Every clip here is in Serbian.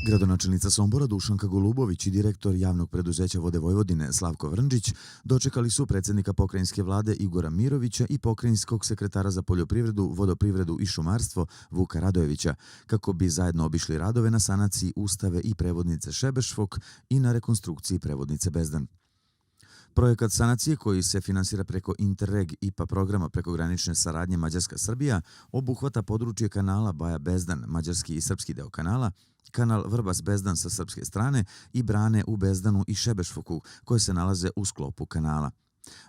Gradonačelnica Sombora Dušanka Golubović i direktor javnog preduzeća Vode Vojvodine Slavko Vrndžić dočekali su predsjednika pokrajinske vlade Igora Mirovića i pokrajinskog sekretara za poljoprivredu, vodoprivredu i šumarstvo Vuka Radojevića, kako bi zajedno obišli radove na sanaciji Ustave i prevodnice Šebešfok i na rekonstrukciji prevodnice Bezdan. Projekat sanacije, koji se finansira preko Interreg IPA programa prekogranične saradnje Mađarska-Srbija, obuhvata područje kanala Baja-Bezdan, mađarski i srpski deo kanala, kanal Vrbas-Bezdan sa srpske strane i brane u Bezdanu i Šebešfoku, koje se nalaze u sklopu kanala.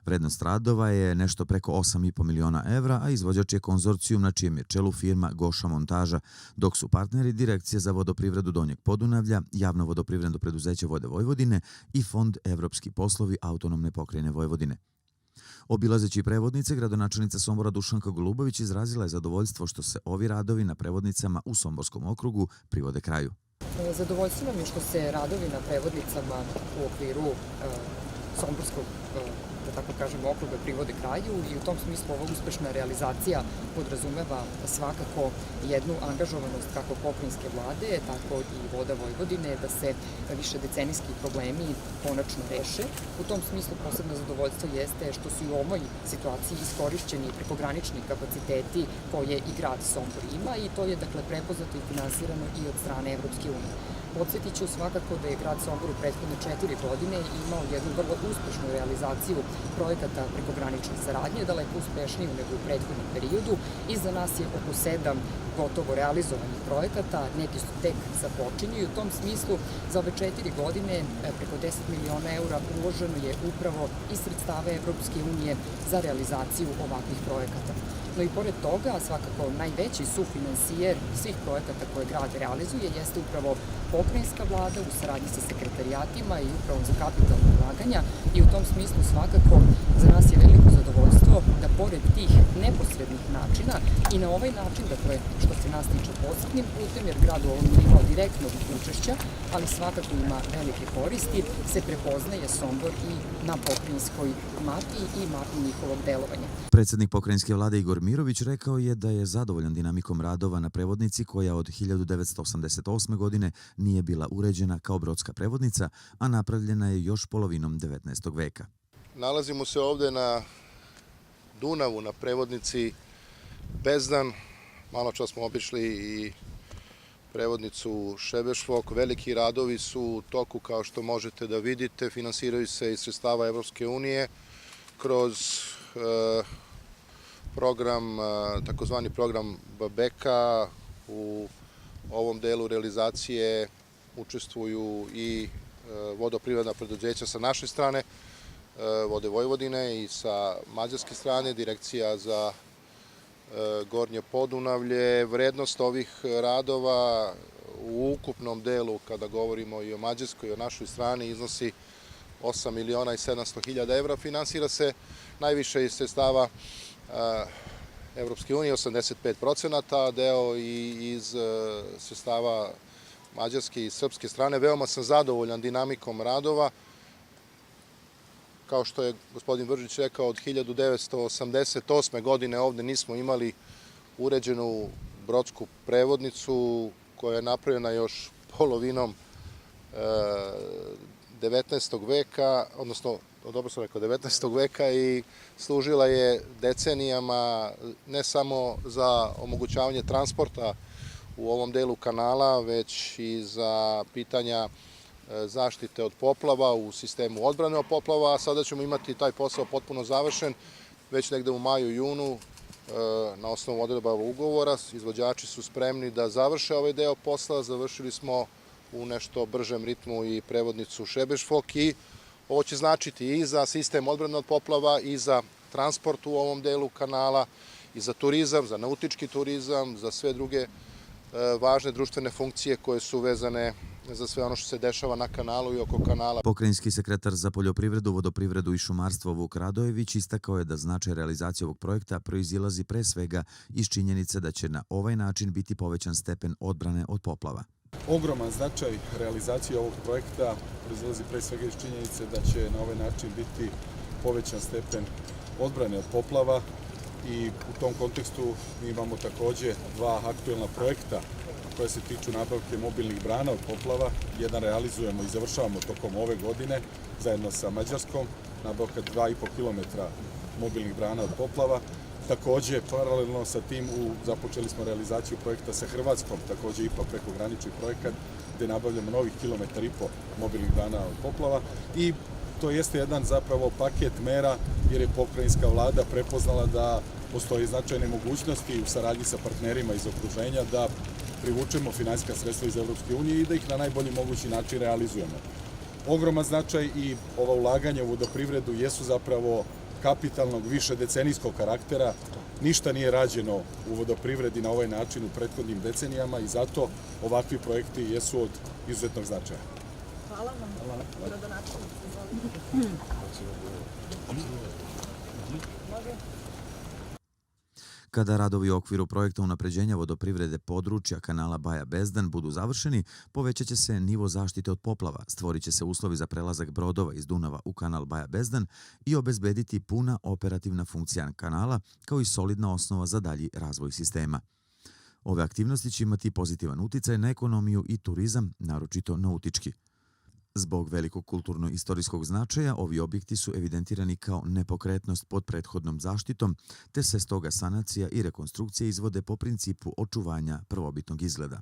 Vrednost radova je nešto preko 8,5 miliona evra, a izvođač je konzorcijum na čijem je čelu firma Goša Montaža, dok su partneri Direkcija za vodoprivredu Donjeg Podunavlja, Javno vodoprivredno preduzeće Vode Vojvodine i Fond Evropski poslovi Autonomne pokrajine Vojvodine. Obilazeći prevodnice, gradonačelnica Sombora Dušanka Golubović izrazila je zadovoljstvo što se ovi radovi na prevodnicama u Somborskom okrugu privode kraju. Zadovoljstvo nam je što se radovi na prevodnicama u okviru Somborskog, da tako kažem, okruga privode kraju i u tom smislu ova uspešna realizacija podrazumeva svakako jednu angažovanost kako pokrajinske vlade, tako i Voda Vojvodine, da se više decenijski problemi konačno reše. U tom smislu posebno zadovoljstvo jeste što su i u ovoj situaciji iskorišćeni prekogranični kapaciteti koje i grad Sombor ima i to je dakle prepoznato i finansirano i od strane Evropske unije. Podsjetit ću svakako da je grad Sombor u prethodne 4 godine imao jednu vrlo uspešnu realizaciju projekata prekogranične saradnje, daleko uspešniju nego u prethodnom periodu. Iza nas je oko 7 gotovo realizovanih projekata, neki su tek započinju i u tom smislu za ove 4 godine preko 10 miliona eura uloženo je upravo iz sredstava Evropske unije za realizaciju ovakvih projekata. No i pored toga, svakako najveći sufinansijer svih projekata koje grad realizuje jeste upravo pokrajinska vlada u saradnji sa sekretarijatima i upravom za kapitalne ulaganja i u tom smislu svakako za nas je veliko zadovoljstvo da pored tih neposrednih načina i na ovaj način, dakle što se nas tiče posebnim putem, jer grad u ovom nije imao direktnog učešća, ali svakako ima velike koristi, se prepoznaje Sombor i na pokrajinskoj mapi i mapi njihovog delovanja. Predsjednik pokrajinske vlade Igor Mirović rekao je da je zadovoljan dinamikom radova na prevodnici koja od 1988. godine nije bila uređena kao brodska prevodnica, a napravljena je još polovinom 19. veka. Nalazimo se ovde na Dunavu, na prevodnici Bezdan. Malo čas smo obišli i prevodnicu Šebešfok. Veliki radovi su u toku, kao što možete da vidite. Finansiraju se iz sredstava Evropske unije kroz program, takozvani program Babeka. U ovom delu realizacije učestvuju i vodoprivredna preduzeća sa naše strane, Vode Vojvodine, i sa mađarske strane, Direkcija za Gornje Podunavlje. Vrednost ovih radova u ukupnom delu, kada govorimo i o Mađarskoj i o našoj strani, iznosi 8 miliona i 700 hiljada evra. Finansira se najviše iz sredstava Evropske unije, 85%, a deo i iz sredstava mađarske i srpske strane. Veoma sam zadovoljan dinamikom radova. Kao što je gospodin Vrndžić rekao, od 1988. godine ovde nismo imali uređenu brodsku prevodnicu koja je napravljena još polovinom 19. veka, odnosno, dobro sam rekao, 19. veka i služila je decenijama ne samo za omogućavanje transporta u ovom delu kanala, već i za pitanja zaštite od poplava u sistemu odbrane od poplava, a sada ćemo imati taj posao potpuno završen već negde u maju, junu, na osnovu odredaba ugovora. Izvođači su spremni da završe ovaj deo posla. Završili smo u nešto bržem ritmu i prevodnicu Šebešfok i ovo će značiti i za sistem odbrane od poplava i za transport u ovom delu kanala i za turizam, za nautički turizam, za sve druge važne društvene funkcije koje su vezane za sve ono što se dešava na kanalu i oko kanala. Pokrajinski sekretar za poljoprivredu, vodoprivredu i šumarstvo Vuk Radojević istakao je da značaj realizacije ovog projekta proizilazi pre svega iz činjenice da će na ovaj način biti povećan stepen odbrane od poplava. Ogroman značaj realizacije ovog projekta proizilazi pre svega iz činjenice da će na ovaj način biti povećan stepen odbrane od poplava i u tom kontekstu mi imamo takođe dva aktuelna projekta koja se tiču nabavke mobilnih brana od poplava. Jedan realizujemo i završavamo tokom ove godine zajedno sa Mađarskom, nabavka 2,5 km mobilnih brana od poplava. Takođe, paralelno sa tim započeli smo realizaciju projekta sa Hrvatskom, takođe IPA prekogranični projekat, gde nabavljamo novih 1,5 km mobilnih brana od poplava i to jeste jedan zapravo paket mera jer je pokrajinska vlada prepoznala da postoji značajne mogućnosti u saradnji sa partnerima iz okruženja da privučemo finansijska sredstva iz Evropske unije i da ih na najbolji mogući način realizujemo. Ogroman značaj i ova ulaganja u vodoprivredu jesu zapravo kapitalnog višedecenijskog karaktera. Ništa nije rađeno u vodoprivredi na ovaj način u prethodnim decenijama i zato ovakvi projekti jesu od izuzetnog značaja. Hvala vam. Gradonačelnik, izvolite. Kada radovi u okviru projekta unapređenja vodoprivrede područja kanala Baja Bezdan budu završeni, povećat će se nivo zaštite od poplava, stvorit će se uslovi za prelazak brodova iz Dunava u kanal Baja Bezdan i obezbediti puna operativna funkcija kanala, kao i solidna osnova za dalji razvoj sistema. Ove aktivnosti će imati pozitivan uticaj na ekonomiju i turizam, naročito nautički. Zbog velikog kulturno-istorijskog značaja, ovi objekti su evidentirani kao nepokretnost pod prethodnom zaštitom, te se stoga sanacija i rekonstrukcija izvode po principu očuvanja prvobitnog izgleda.